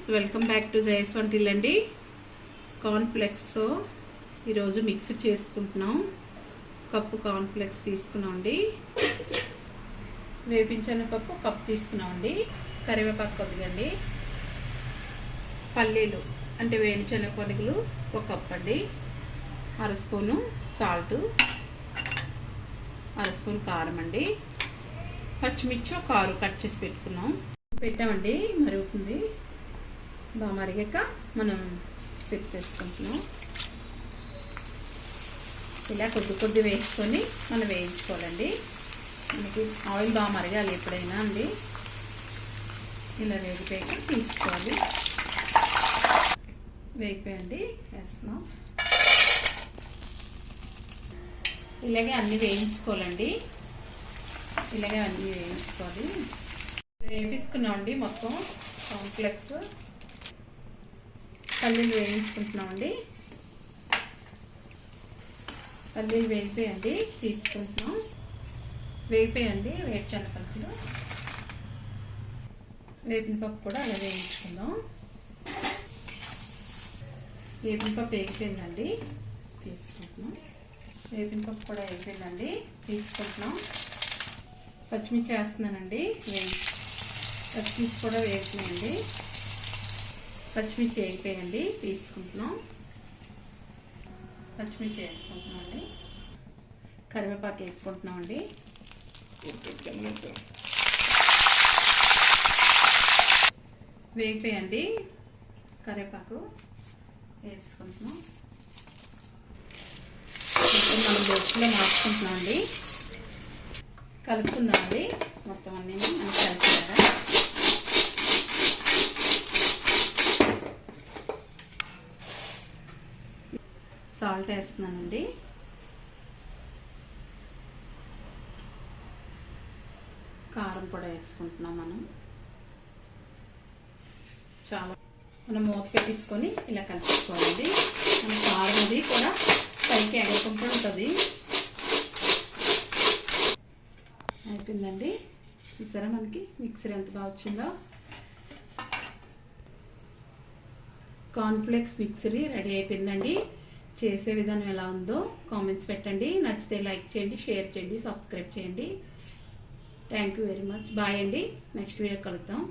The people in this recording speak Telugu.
Friends, welcome back to Jaya svantaillu అండి. కార్న్ ఫ్లెక్స్తో ఈరోజు మిక్స్ చేసుకుంటున్నాం. కప్పు కార్న్ ఫ్లెక్స్ తీసుకున్నాం అండి. వేపించిన పప్పు కప్పు తీసుకున్నాం అండి. కరివేపాకు కొద్దిగండి. పల్లీలు అంటే వేయించిన పలుకులు ఒక కప్ అండి. అర స్పూను సాల్ట్, అర స్పూన్ కారం అండి. పచ్చిమిర్చి ఒక 6 కట్ చేసి పెట్టామండి. మరుగుతుంది. బాగా మరిగాక మనం సిప్స్ వేసుకుంటున్నాం. ఇలా కొద్ది వేసుకొని మనం వేయించుకోవాలండి. మనకి ఆయిల్ బాగా మరగాలి ఎప్పుడైనా అండి. ఇలా వేగిపోయాక తీసుకోవాలి. వేగిపోయండి వేస్తున్నాం. ఇలాగే అన్నీ వేయించుకోవాలండి. ఇలాగే అన్నీ వేయించుకోవాలి. వేపించుకున్నాం అండి. మొత్తం కాంప్లెక్స్ పల్లీలు వేయించుకుంటున్నామండి. పల్లీలు వేగిపోయండి తీసుకుంటున్నాం. వేగిపోయండి వేరుశనగ పలుకులు. వేపిన పప్పు కూడా అలా వేయించుకుందాం. వేపిన పప్పు వేగిపోయిందండి తీసుకుంటున్నాం. వేపిన పప్పు కూడా వేగిపోయిందండి తీసుకుంటున్నాం. పచ్చిమిర్చి వేస్తున్నానండి. పచ్చిమిర్చి కూడా వేగుతున్నాయండి. పచ్చిమిర్చి వేగిపోయండి తీసుకుంటున్నాం. పచ్చిమిర్చి వేసుకుంటున్నాం అండి. కరివేపాకు వేసుకుంటున్నాం అండి. వేగిపోయండి కరివేపాకు వేసుకుంటున్నాం. మనం బొట్టులో మార్చుకుంటున్నాం అండి. కలుపుకుందాం అండి. మొత్తం అన్నీ మనకి కలిపి సాల్ట్ వేస్తున్నానండి. కారం కూడా వేసుకుంటున్నాం. మనం మూత పెట్టేసుకొని ఇలా కలుపుకోవాలండి. మన కారం అది కూడా పైకి ఎగకుండా ఉంటుంది. అయిపోయిందండి. చూసారా మనకి మిక్సర్ ఎంత బాగా వచ్చిందో. కార్న్ఫ్లేక్స్ మిక్సరీ రెడీ అయిపోయిందండి. చేసే విధానం ఎలా ఉందో కామెంట్స్ పెట్టండి. నచ్చితే లైక్ చేయండి, షేర్ చేయండి, సబ్స్క్రైబ్ చేయండి. Thank you very much. Bye అండి. నెక్స్ట్ వీడియో కలుద్దాం.